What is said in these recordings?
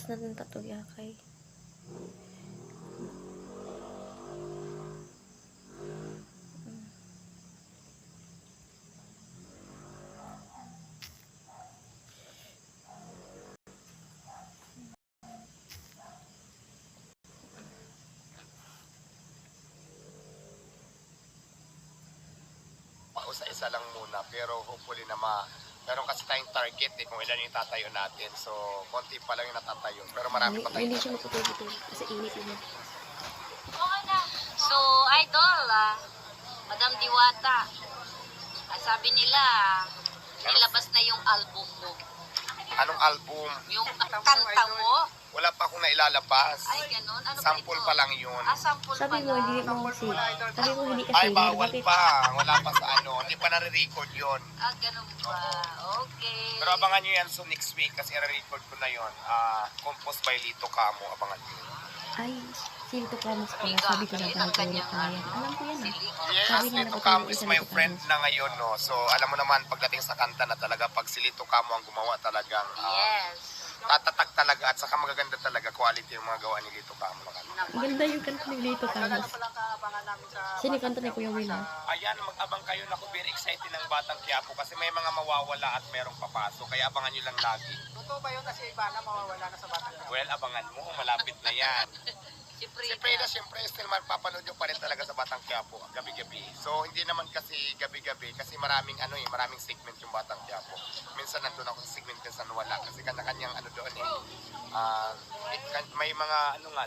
Tapos natin patuyakay. Isa lang muna, pero hopefully na meron kasi tayong target kung ilan yung tatayo natin. So, konti pa lang yung natatayo, pero marami pa tayong Hindi siya maputul-putul kasi init yun. So, idol, Madam Diwata, sabi nila, nilabas na yung album mo. Anong album? Yung kanta mo. Wala pa akong nailalabas. Ay, ganun. Ano Sample ba ito? pa lang yun. Sample Sabi pa mo, lang. hindi mo kasi. Sabi mo, hindi kasi. Ay, bawal Bakit? pa. Wala pa sa hindi pa nare-record yun. Ganun ba? Okay. Pero abangan nyo yan so next week kasi nare-record ko na yun. Composed by Lito Camo, abangan nyo. Ay, Lito Camo pala. Sabi ko na tayo tayo. Alam ko yan. Yes, Sabi nga Lito na Camo patulog is isa my Lito friend Camo. na ngayon, no? So, alam mo naman, pagdating sa kanta na talaga, pag si Lito Camo ang gumawa talagang, Yes. tatatag talaga at saka magaganda talaga quality yung mga gawa ni Lito Camo. Ang ganda yung kanta ni Lito Camo. Sino yung kanta ni Kuya Will? Ayan, mag-abang kayo. Naku, very excited ng Batang Quiapo kasi may mga mawawala at merong papasok. Kaya abangan nyo lang lagi. Totoo ba yun na si Ivana mawawala na sa Batang Quiapo? Well, abangan mo. Malapit na yan. Si Si Freda, siyempre, still magpapanood nyo pa rin talaga sa Batang Quiapo gabi-gabi. So, hindi naman kasi gabi-gabi kasi maraming maraming segment yung Batang Quiapo. Minsan nandun ako sa segment, minsan wala kasi kanya-kanyang doon may mga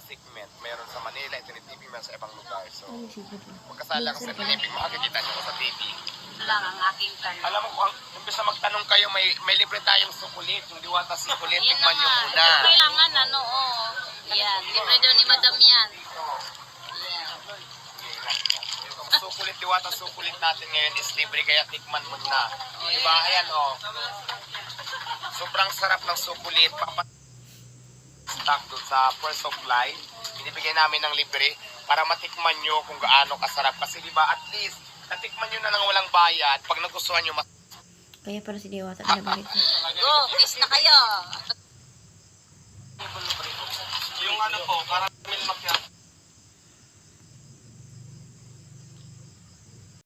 segment. Mayroon sa Manila, TV, meron sa ibang lugar. So, Ay, sige po. magkasala ko sa TV, makakikita nyo ko sa TV. lang ang aking tanong. Alam mo, kung imbes na magtanong kayo, may libre tayong sukulit. Yung Diwata sukulit, Yan tikman na nyo nga. muna. Kailangan Yan, libre daw ni Madam yan. Yung sukulit, Diwata sukulit natin ngayon is libre, kaya tikman mo na. Diba? Ayan, sobrang sarap ng sukulit. Stock doon sa First Supply. Binibigay namin ng libre para matikman nyo kung gaano kasarap. Kasi diba, at least, natikman nyo na lang walang bayad. Pag nagustuhan nyo, Kaya para si Diwata pinabalik. Go, kiss na kayo. yung po, caramel macchiato.